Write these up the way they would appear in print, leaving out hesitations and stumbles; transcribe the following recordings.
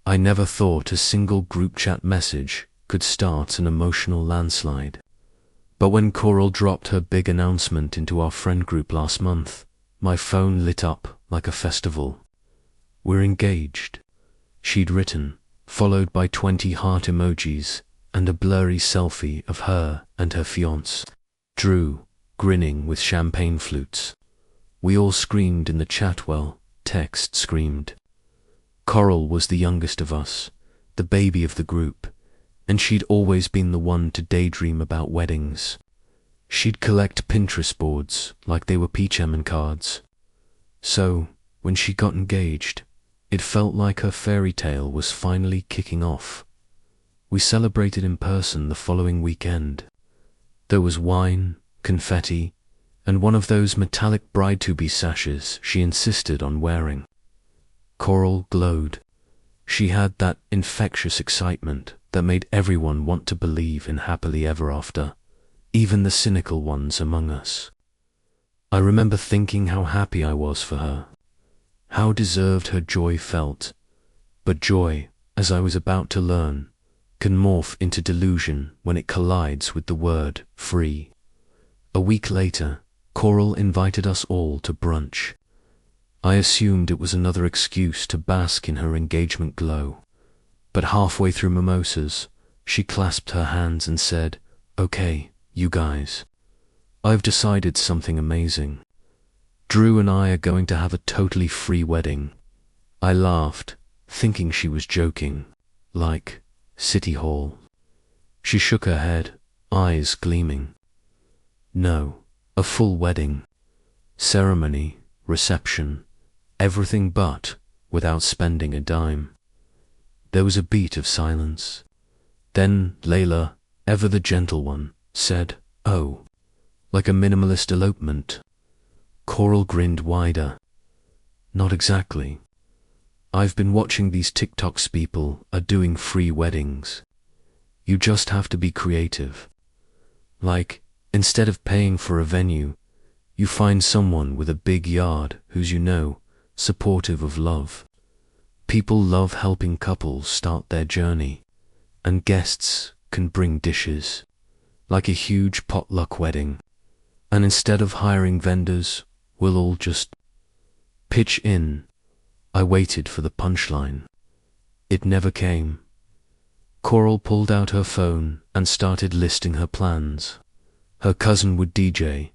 I never thought a single group chat message could start an emotional landslide. But when Coral dropped her big announcement into our friend group last month, my phone lit up like a festival. "We're engaged," she'd written, followed by 20 heart emojis and a blurry selfie of her and her fiancé, Drew, grinning with champagne flutes. We all screamed in the chat while text screamed. Coral was the youngest of us, the baby of the group, and she'd always been the one to daydream about weddings. She'd collect Pinterest boards like they were Peach-Em cards. So, when she got engaged, it felt like her fairy tale was finally kicking off. We celebrated in person the following weekend. There was wine, confetti, and one of those metallic bride-to-be sashes she insisted on wearing. Coral glowed. She had that infectious excitement that made everyone want to believe in happily ever after, even the cynical ones among us. I remember thinking how happy I was for her, how deserved her joy felt. But joy, as I was about to learn, can morph into delusion when it collides with the word free. A week later, Coral invited us all to brunch. I assumed it was another excuse to bask in her engagement glow. But halfway through mimosas, she clasped her hands and said, "Okay, you guys, I've decided something amazing. Drew and I are going to have a totally free wedding." I laughed, thinking she was joking, like City Hall. She shook her head, eyes gleaming. "No, a full wedding. Ceremony, reception, everything but without spending a dime." There was a beat of silence. Then Layla, ever the gentle one, said, "Oh, like a minimalist elopement." Coral grinned wider. "Not exactly. I've been watching these TikToks people are doing free weddings. You just have to be creative. Like, instead of paying for a venue, you find someone with a big yard who's, supportive of love. People love helping couples start their journey, and guests can bring dishes, like a huge potluck wedding. And instead of hiring vendors, we'll all just pitch in." I waited for the punchline. It never came. Coral pulled out her phone and started listing her plans. Her cousin would DJ,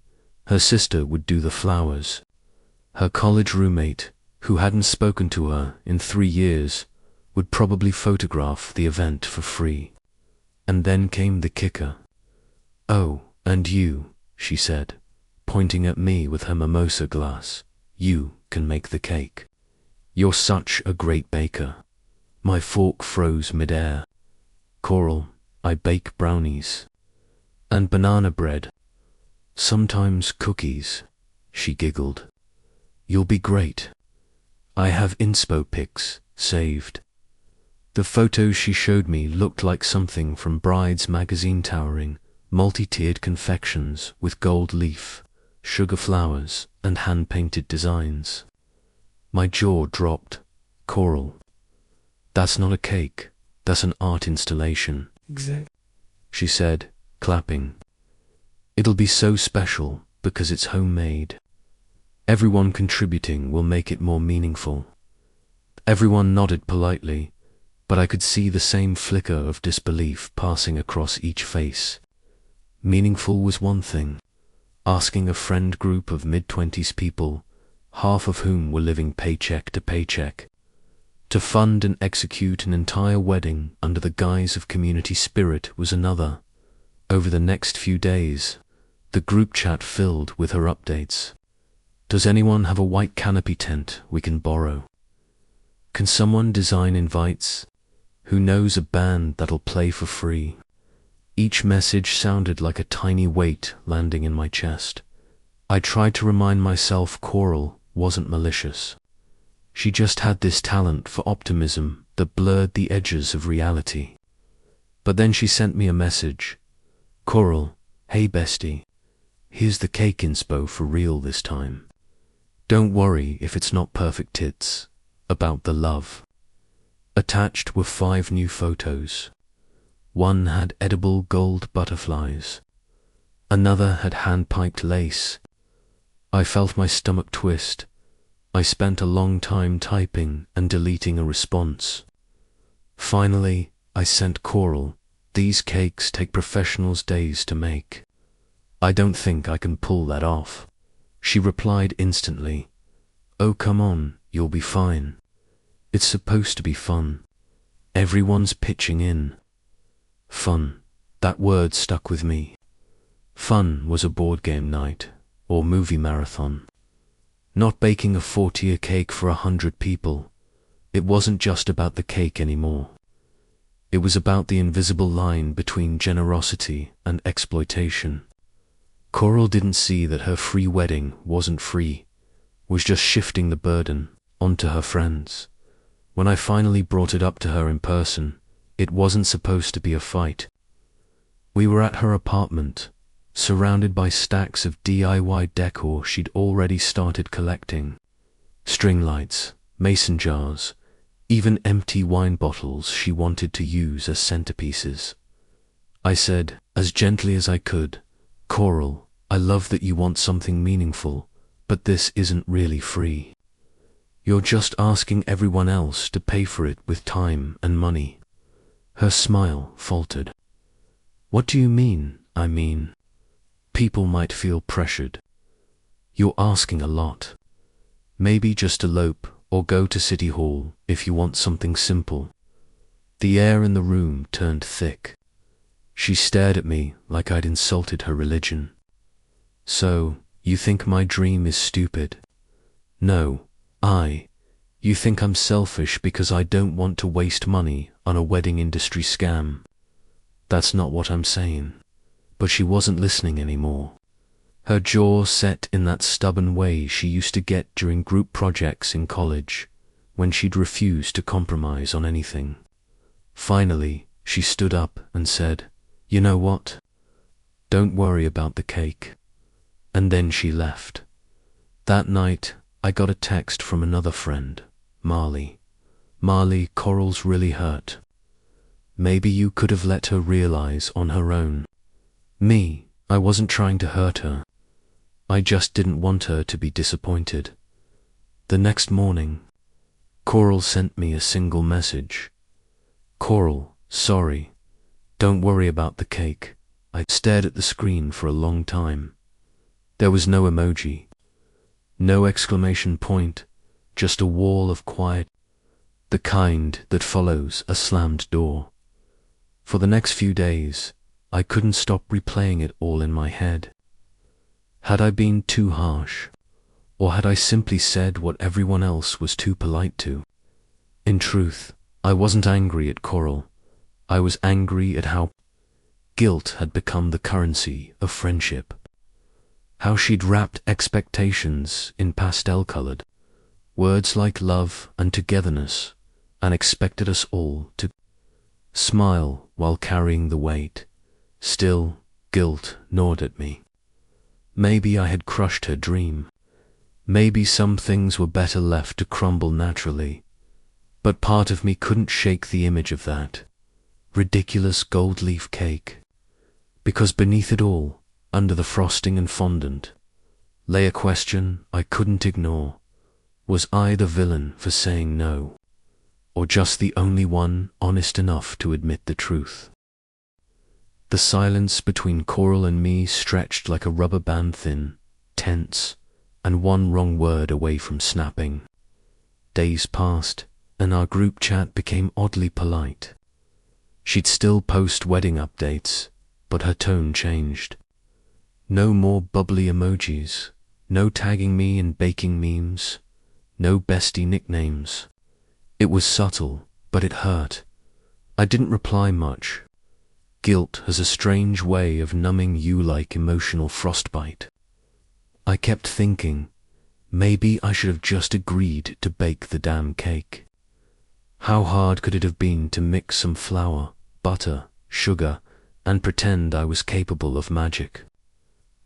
her sister would do the flowers. Her college roommate, who hadn't spoken to her in 3 years, would probably photograph the event for free. And then came the kicker. "Oh, and you," she said, pointing at me with her mimosa glass, "you can make the cake. You're such a great baker." My fork froze midair. "Coral, I bake brownies. And banana bread. Sometimes cookies," she giggled. "You'll be great. I have inspo pics saved." The photos she showed me looked like something from Bride's magazine, towering, multi-tiered confections with gold leaf, sugar flowers, and hand-painted designs. My jaw dropped. "Coral, that's not a cake, that's an art installation," she said, clapping. "It'll be so special because it's homemade. Everyone contributing will make it more meaningful." Everyone nodded politely, but I could see the same flicker of disbelief passing across each face. Meaningful was one thing. Asking a friend group of mid-20s people, half of whom were living paycheck to paycheck, to fund and execute an entire wedding under the guise of community spirit was another. Over the next few days, the group chat filled with her updates. "Does anyone have a white canopy tent we can borrow? Can someone design invites? Who knows a band that'll play for free?" Each message sounded like a tiny weight landing in my chest. I tried to remind myself Coral wasn't malicious. She just had this talent for optimism that blurred the edges of reality. But then she sent me a message. "Coral, hey bestie, here's the cake inspo for real this time. Don't worry if it's not perfect tits, about the love." Attached were 5 new photos. One had edible gold butterflies. Another had hand-piped lace. I felt my stomach twist. I spent a long time typing and deleting a response. Finally, I sent Coral, "These cakes take professionals days to make. I don't think I can pull that off." She replied instantly, "Oh, come on, you'll be fine. It's supposed to be fun. Everyone's pitching in." Fun. That word stuck with me. Fun was a board game night or movie marathon. Not baking a 40-year cake for 100 people. It wasn't just about the cake anymore. It was about the invisible line between generosity and exploitation. Coral didn't see that her free wedding wasn't free, was just shifting the burden onto her friends. When I finally brought it up to her in person, it wasn't supposed to be a fight. We were at her apartment, surrounded by stacks of DIY decor she'd already started collecting. String lights, mason jars, even empty wine bottles she wanted to use as centerpieces. I said, as gently as I could, "Coral, I love that you want something meaningful, but this isn't really free. You're just asking everyone else to pay for it with time and money." Her smile faltered. "What do you mean?" "I mean, people might feel pressured. You're asking a lot. Maybe just elope or go to City Hall if you want something simple." The air in the room turned thick. She stared at me like I'd insulted her religion. "So, you think my dream is stupid?" "No, you think I'm selfish because I don't want to waste money on a wedding industry scam." "That's not what I'm saying." But she wasn't listening anymore. Her jaw set in that stubborn way she used to get during group projects in college, when she'd refuse to compromise on anything. Finally, she stood up and said, "You know what? Don't worry about the cake." And then she left. That night, I got a text from another friend, Marley. "Marley, Coral's really hurt. Maybe you could have let her realize on her own." Me, I wasn't trying to hurt her. I just didn't want her to be disappointed. The next morning, Coral sent me a single message. "Coral, sorry. Don't worry about the cake." I stared at the screen for a long time. There was no emoji, no exclamation point, just a wall of quiet, the kind that follows a slammed door. For the next few days, I couldn't stop replaying it all in my head. Had I been too harsh, or had I simply said what everyone else was too polite to? In truth, I wasn't angry at Coral. I was angry at how guilt had become the currency of friendship. How she'd wrapped expectations in pastel-colored words like love and togetherness, and expected us all to smile while carrying the weight. Still, guilt gnawed at me. Maybe I had crushed her dream. Maybe some things were better left to crumble naturally. But part of me couldn't shake the image of that ridiculous gold leaf cake. Because beneath it all, under the frosting and fondant, lay a question I couldn't ignore. Was I the villain for saying no? Or just the only one honest enough to admit the truth? The silence between Coral and me stretched like a rubber band thin, tense, and one wrong word away from snapping. Days passed, and our group chat became oddly polite. She'd still post wedding updates, but her tone changed. No more bubbly emojis, no tagging me in baking memes, no bestie nicknames. It was subtle, but it hurt. I didn't reply much. Guilt has a strange way of numbing you like emotional frostbite. I kept thinking, maybe I should have just agreed to bake the damn cake. How hard could it have been to mix some flour, butter, sugar, and pretend I was capable of magic?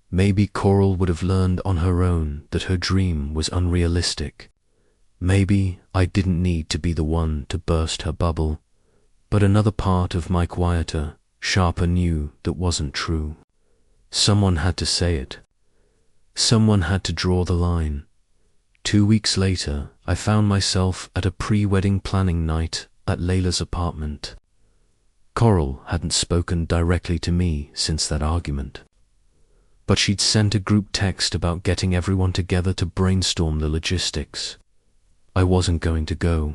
Maybe Coral would have learned on her own that her dream was unrealistic. Maybe I didn't need to be the one to burst her bubble, but another part of my quieter, sharper knew that wasn't true. Someone had to say it. Someone had to draw the line. 2 weeks later, I found myself at a pre-wedding planning night at Layla's apartment. Coral hadn't spoken directly to me since that argument, but she'd sent a group text about getting everyone together to brainstorm the logistics. I wasn't going to go,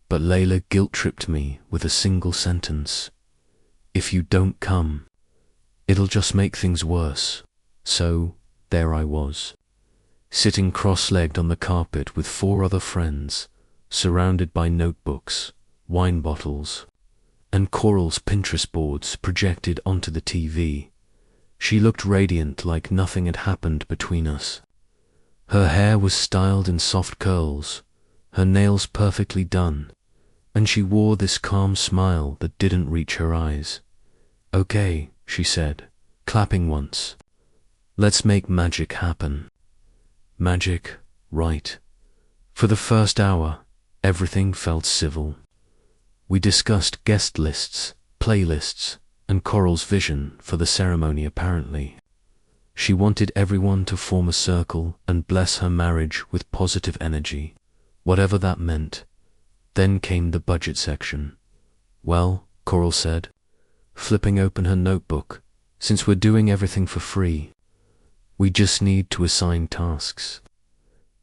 but Layla guilt-tripped me with a single sentence. If you don't come, it'll just make things worse. So, there I was, sitting cross-legged on the carpet with 4 other friends, surrounded by notebooks, wine bottles, and Coral's Pinterest boards projected onto the TV. She looked radiant, like nothing had happened between us. Her hair was styled in soft curls, her nails perfectly done, and she wore this calm smile that didn't reach her eyes. "Okay," she said, clapping once. "Let's make magic happen." Magic, right. For the first hour, everything felt civil. We discussed guest lists, playlists, and Coral's vision for the ceremony apparently. She wanted everyone to form a circle and bless her marriage with positive energy, whatever that meant. Then came the budget section. "Well," Coral said, flipping open her notebook, "since we're doing everything for free, we just need to assign tasks."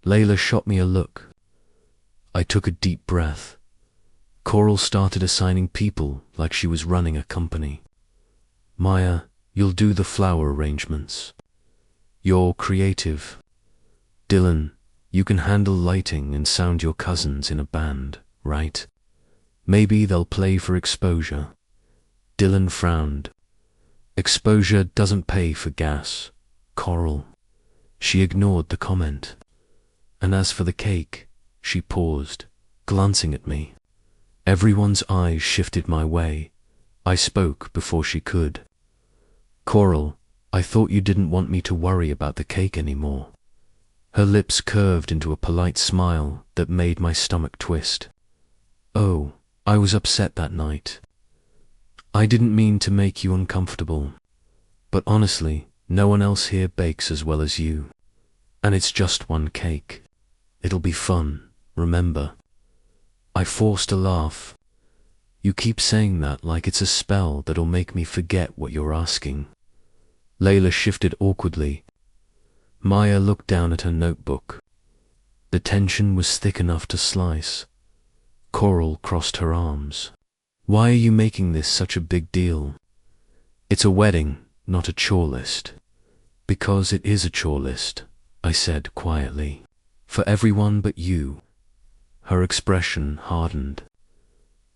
Layla shot me a look. I took a deep breath. Coral started assigning people like she was running a company. "Maya, you'll do the flower arrangements. You're creative. Dylan, you can handle lighting and sound your cousins in a band, right? Maybe they'll play for exposure." Dylan frowned. "Exposure doesn't pay for gas, Coral." She ignored the comment. "And as for the cake," she paused, glancing at me. Everyone's eyes shifted my way. I spoke before she could. "Coral, I thought you didn't want me to worry about the cake anymore." Her lips curved into a polite smile that made my stomach twist. "Oh, I was upset that night. I didn't mean to make you uncomfortable, but honestly, no one else here bakes as well as you. And it's just one cake. It'll be fun, remember." I forced a laugh. "You keep saying that like it's a spell that'll make me forget what you're asking." Layla shifted awkwardly. Maya looked down at her notebook. The tension was thick enough to slice. Coral crossed her arms. "Why are you making this such a big deal? It's a wedding, not a chore list." "Because it is a chore list," I said quietly. "For everyone but you." Her expression hardened.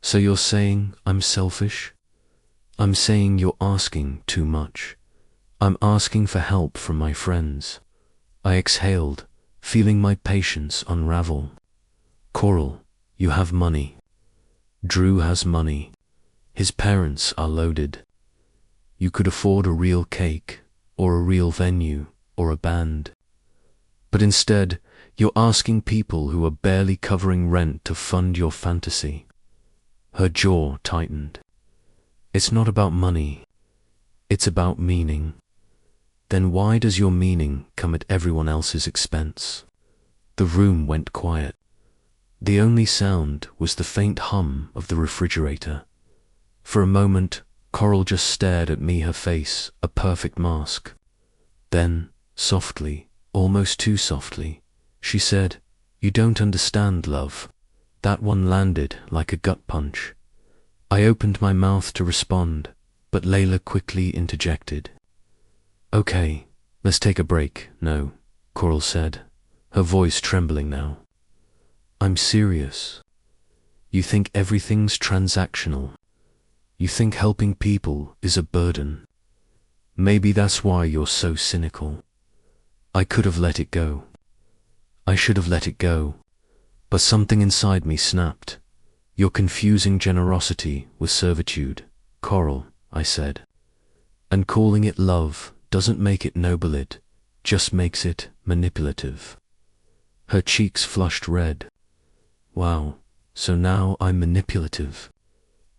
"So you're saying I'm selfish?" "I'm saying you're asking too much. I'm asking for help from my friends." I exhaled, feeling my patience unravel. "Coral, you have money. Drew has money. His parents are loaded. You could afford a real cake, or a real venue, or a band. But instead, you're asking people who are barely covering rent to fund your fantasy." Her jaw tightened. "It's not about money. It's about meaning." "Then why does your meaning come at everyone else's expense?" The room went quiet. The only sound was the faint hum of the refrigerator. For a moment, Coral just stared at me, her face a perfect mask. Then, softly, almost too softly, she said, "You don't understand, love." That one landed like a gut punch. I opened my mouth to respond, but Layla quickly interjected. "Okay, let's take a break, no," Coral said, her voice trembling now. "I'm serious. You think everything's transactional. You think helping people is a burden. Maybe that's why you're so cynical." I could have let it go. I should have let it go, but something inside me snapped. "You're confusing generosity with servitude, Coral," I said. "And calling it love doesn't make it noble, it just makes it manipulative." Her cheeks flushed red. Wow, so now I'm manipulative.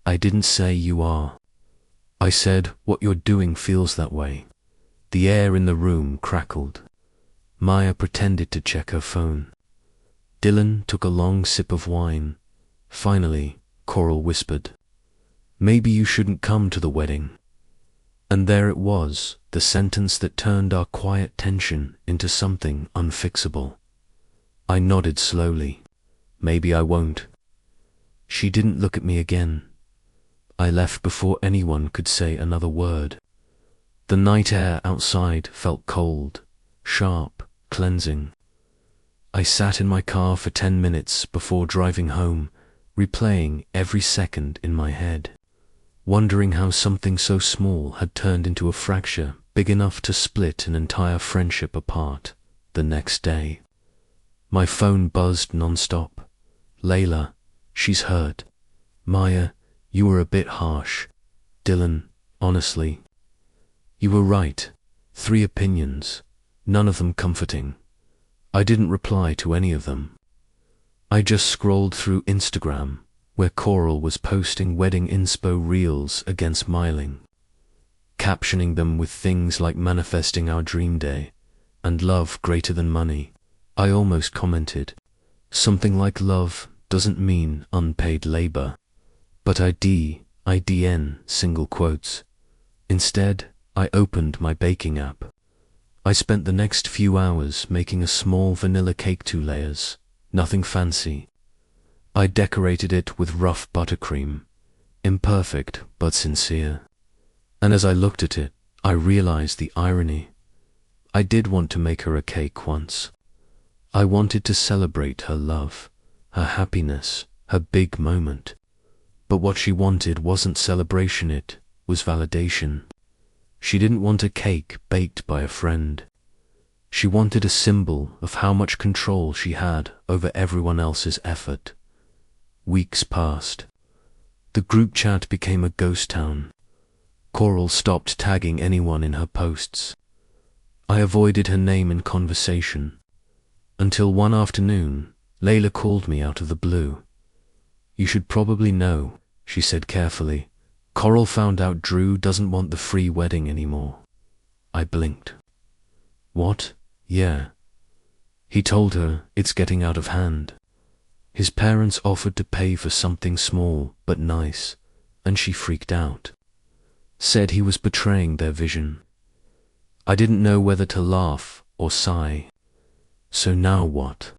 I didn't say you are. I said what you're doing feels that way. The air in the room crackled. Maya pretended to check her phone. Dylan took a long sip of wine. Finally, Coral whispered, "Maybe you shouldn't come to the wedding." And there it was, the sentence that turned our quiet tension into something unfixable. I nodded slowly. Maybe I won't. She didn't look at me again. I left before anyone could say another word. The night air outside felt cold, sharp, cleansing. I sat in my car for 10 minutes before driving home, replaying every second in my head, wondering how something so small had turned into a fracture big enough to split an entire friendship apart. The next day, my phone buzzed non-stop. "Layla, she's hurt." "Maya, you were a bit harsh." "Dylan, honestly." "You were right." 3 opinions, none of them comforting. I didn't reply to any of them. I just scrolled through Instagram, where Coral was posting wedding inspo reels against smiling, captioning them with things like manifesting our dream day and love greater than money. I almost commented, something like love doesn't mean unpaid labor, but IDN single quotes. Instead, I opened my baking app. I spent the next few hours making a small vanilla cake, 2 layers, nothing fancy. I decorated it with rough buttercream, imperfect but sincere. And as I looked at it, I realized the irony. I did want to make her a cake once. I wanted to celebrate her love, her happiness, her big moment. But what she wanted wasn't celebration, it was validation. She didn't want a cake baked by a friend. She wanted a symbol of how much control she had over everyone else's effort. Weeks passed. The group chat became a ghost town. Coral stopped tagging anyone in her posts. I avoided her name in conversation. Until one afternoon, Layla called me out of the blue. "You should probably know," she said carefully. "Coral found out Drew doesn't want the free wedding anymore." I blinked. "What?" "Yeah. He told her it's getting out of hand. His parents offered to pay for something small but nice, and she freaked out. Said he was betraying their vision." I didn't know whether to laugh or sigh. So now what?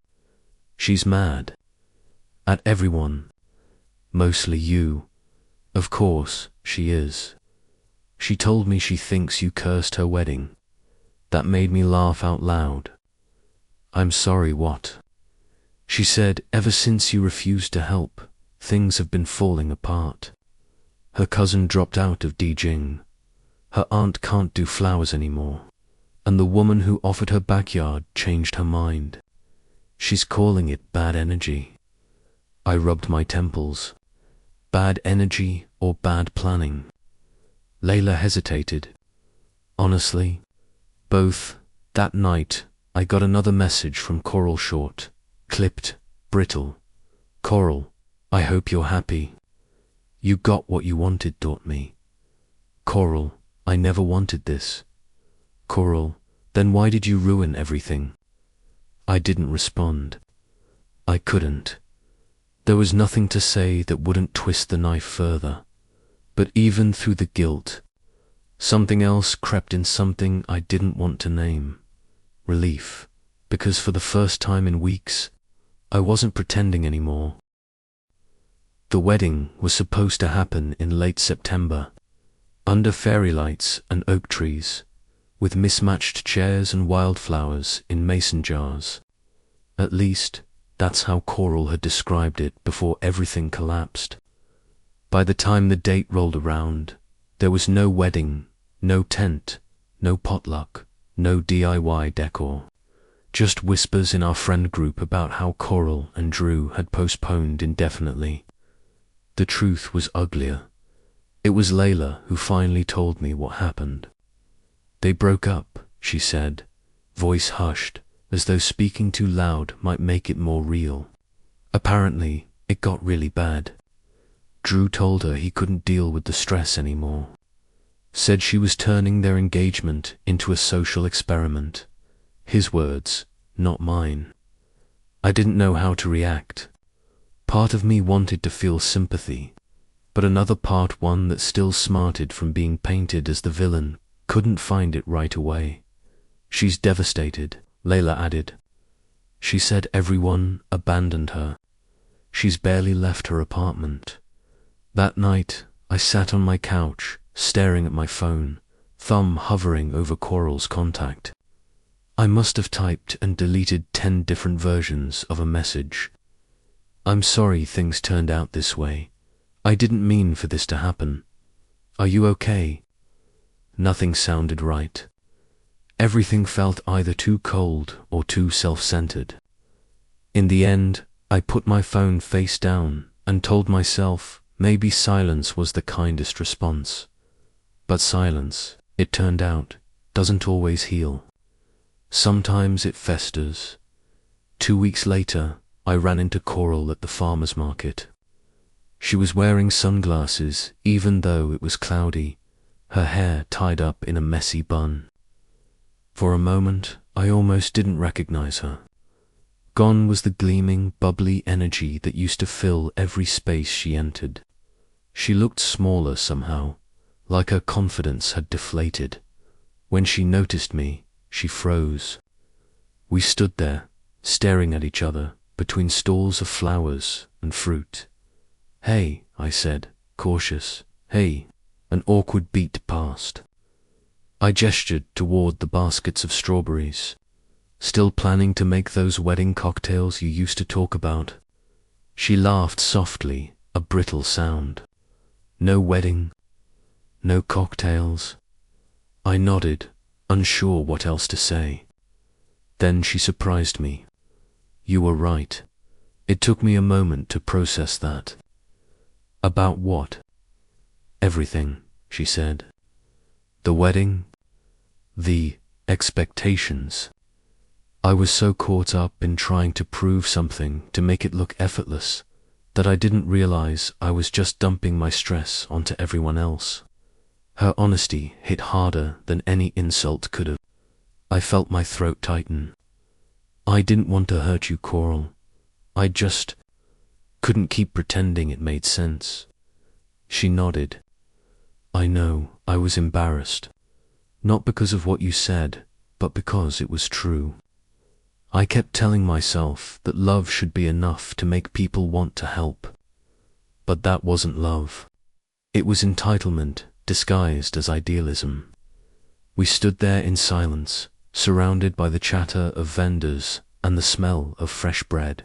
She's mad. At everyone. Mostly you. Of course, she is. She told me she thinks you cursed her wedding. That made me laugh out loud. "I'm sorry, what?" She said, "Ever since you refused to help, things have been falling apart. Her cousin dropped out of DJing. Her aunt can't do flowers anymore. And the woman who offered her backyard changed her mind. She's calling it bad energy." I rubbed my temples. Bad energy or bad planning? Layla hesitated. "Honestly, both." That night, I got another message from Coral, short, clipped, brittle. "Coral, I hope you're happy. You got what you wanted, taught me." "Coral, I never wanted this." "Coral, then why did you ruin everything?" I didn't respond. I couldn't. There was nothing to say that wouldn't twist the knife further. But even through the guilt, something else crept in, something I didn't want to name. Relief, because for the first time in weeks, I wasn't pretending anymore. The wedding was supposed to happen in late September, under fairy lights and oak trees, with mismatched chairs and wildflowers in mason jars. At least, that's how Coral had described it before everything collapsed. By the time the date rolled around, there was no wedding, no tent, no potluck, no DIY decor. Just whispers in our friend group about how Coral and Drew had postponed indefinitely. The truth was uglier. It was Layla who finally told me what happened. "They broke up," she said, voice hushed, as though speaking too loud might make it more real. Apparently, it got really bad. Drew told her he couldn't deal with the stress anymore. Said she was turning their engagement into a social experiment. His words, not mine. I didn't know how to react. Part of me wanted to feel sympathy, but another part, one that still smarted from being painted as the villain, couldn't find it right away. She's devastated, Layla added. She said everyone abandoned her. She's barely left her apartment. That night, I sat on my couch, staring at my phone, thumb hovering over Coral's contact. I must have typed and deleted 10 different versions of a message. I'm sorry things turned out this way. I didn't mean for this to happen. Are you okay? Nothing sounded right. Everything felt either too cold or too self-centered. In the end, I put my phone face down and told myself maybe silence was the kindest response. But silence, it turned out, doesn't always heal. Sometimes it festers. 2 weeks later, I ran into Coral at the farmer's market. She was wearing sunglasses even though it was cloudy, her hair tied up in a messy bun. For a moment, I almost didn't recognize her. Gone was the gleaming, bubbly energy that used to fill every space she entered. She looked smaller somehow, like her confidence had deflated. When she noticed me, she froze. We stood there, staring at each other between stalls of flowers and fruit. "Hey," I said, cautious. "Hey." An awkward beat passed. I gestured toward the baskets of strawberries. "Still planning to make those wedding cocktails you used to talk about?" She laughed softly, a brittle sound. "No wedding? No cocktails?" I nodded, unsure what else to say. Then she surprised me. "You were right." It took me a moment to process that. "About what?" "Everything," she said. "The wedding, the expectations." I was so caught up in trying to prove something to make it look effortless that I didn't realize I was just dumping my stress onto everyone else. Her honesty hit harder than any insult could have. I felt my throat tighten. "I didn't want to hurt you, Coral. I just couldn't keep pretending it made sense." She nodded. "I know, I was embarrassed. Not because of what you said, but because it was true. I kept telling myself that love should be enough to make people want to help. But that wasn't love. It was entitlement disguised as idealism." We stood there in silence, surrounded by the chatter of vendors and the smell of fresh bread.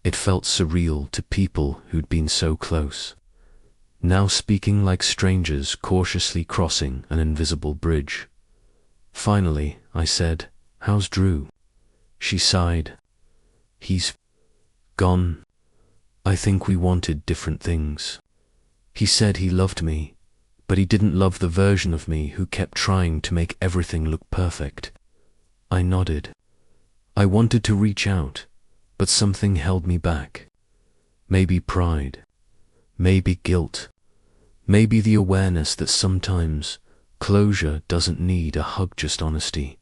It felt surreal to people who'd been so close, now speaking like strangers cautiously crossing an invisible bridge. Finally, I said, "How's Drew?" She sighed. "He's gone. I think we wanted different things. He said he loved me, but he didn't love the version of me who kept trying to make everything look perfect." I nodded. I wanted to reach out, but something held me back. Maybe pride, maybe guilt, maybe the awareness that sometimes closure doesn't need a hug, just honesty.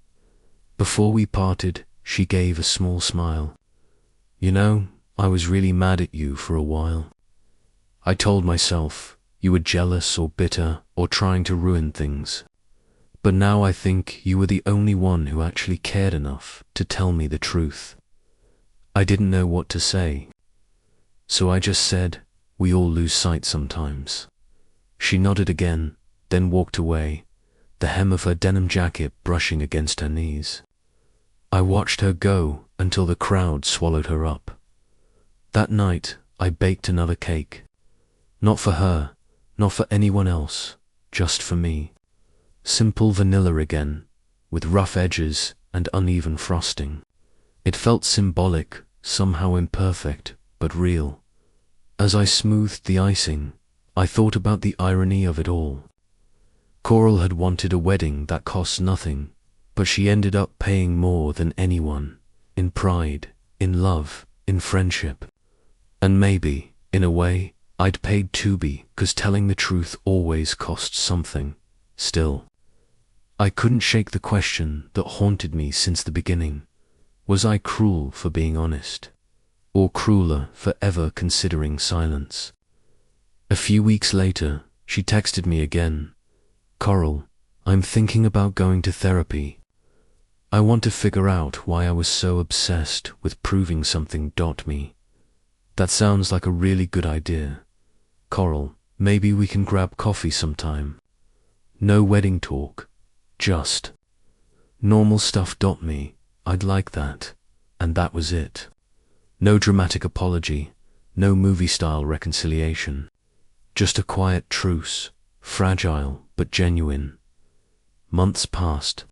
Before we parted, she gave a small smile. "You know, I was really mad at you for a while. I told myself you were jealous or bitter or trying to ruin things. But now I think you were the only one who actually cared enough to tell me the truth." I didn't know what to say, so I just said, "We all lose sight sometimes." She nodded again, then walked away, the hem of her denim jacket brushing against her knees. I watched her go until the crowd swallowed her up. That night, I baked another cake. Not for her, not for anyone else, just for me. Simple vanilla again, with rough edges and uneven frosting. It felt symbolic, somehow imperfect, but real. As I smoothed the icing, I thought about the irony of it all. Coral had wanted a wedding that cost nothing, but she ended up paying more than anyone, in pride, in love, in friendship. And maybe, in a way, I'd paid to be, 'cause telling the truth always costs something. Still, I couldn't shake the question that haunted me since the beginning. Was I cruel for being honest? Or crueler for ever considering silence? A few weeks later, she texted me again. "Coral, I'm thinking about going to therapy. I want to figure out why I was so obsessed with proving something. Me. That sounds like a really good idea. Coral, maybe we can grab coffee sometime. No wedding talk, just normal stuff. Me. I'd like that." And that was it. No dramatic apology, no movie-style reconciliation. Just a quiet truce, fragile but genuine. Months passed.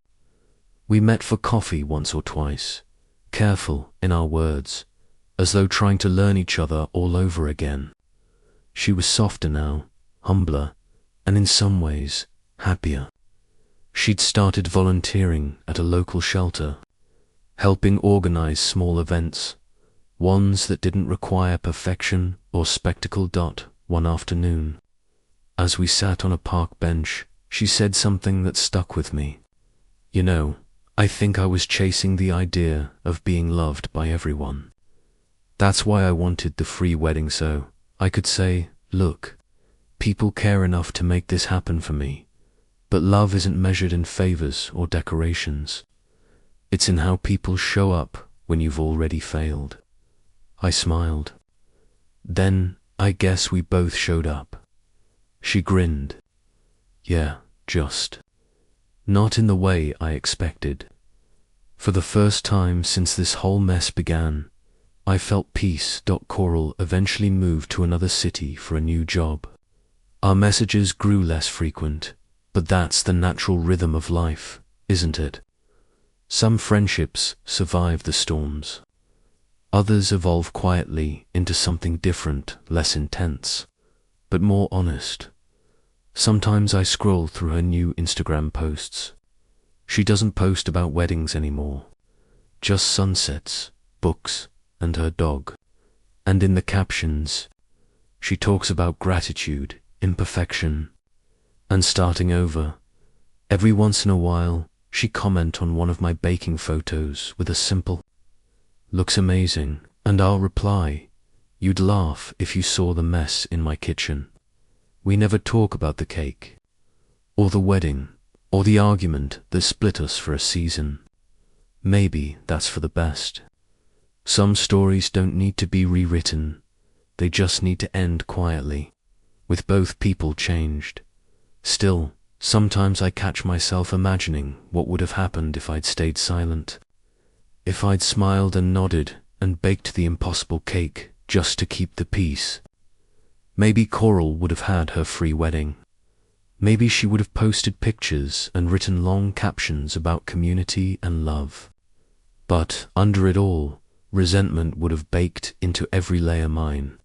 We met for coffee once or twice, careful in our words, as though trying to learn each other all over again. She was softer now, humbler, and in some ways, happier. She'd started volunteering at a local shelter, helping organize small events, ones that didn't require perfection or spectacle. One afternoon, as we sat on a park bench, she said something that stuck with me. "You know, I think I was chasing the idea of being loved by everyone. That's why I wanted the free wedding, so I could say, look, people care enough to make this happen for me. But love isn't measured in favors or decorations. It's in how people show up when you've already failed." I smiled. "Then I guess we both showed up." She grinned. "Yeah, just not in the way I expected." For the first time since this whole mess began, I felt peace. Coral eventually moved to another city for a new job. Our messages grew less frequent, but that's the natural rhythm of life, isn't it? Some friendships survive the storms. Others evolve quietly into something different, less intense, but more honest. Sometimes I scroll through her new Instagram posts. She doesn't post about weddings anymore, just sunsets, books, and her dog. And in the captions, she talks about gratitude, imperfection, and starting over. Every once in a while, she comments on one of my baking photos with a simple, "Looks amazing," and I'll reply, "You'd laugh if you saw the mess in my kitchen." We never talk about the cake, or the wedding, or the argument that split us for a season. Maybe that's for the best. Some stories don't need to be rewritten, they just need to end quietly, with both people changed. Still, sometimes I catch myself imagining what would have happened if I'd stayed silent. If I'd smiled and nodded and baked the impossible cake just to keep the peace. Maybe Coral would have had her free wedding. Maybe she would have posted pictures and written long captions about community and love. But under it all, resentment would have baked into every layer. Mine,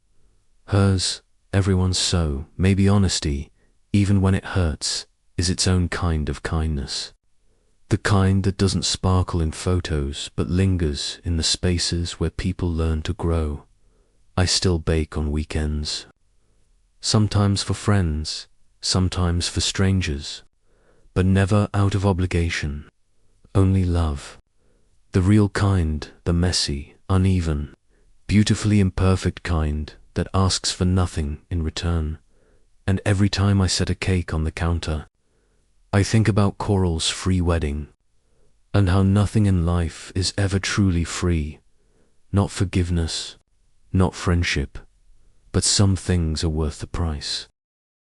hers, everyone's. So maybe honesty, even when it hurts, is its own kind of kindness. The kind that doesn't sparkle in photos but lingers in the spaces where people learn to grow. I still bake on weekends. Sometimes for friends, sometimes for strangers, but never out of obligation. Only love. The real kind, the messy, uneven, beautifully imperfect kind that asks for nothing in return. And every time I set a cake on the counter, I think about Coral's free wedding, and how nothing in life is ever truly free. Not forgiveness, not friendship, but some things are worth the price.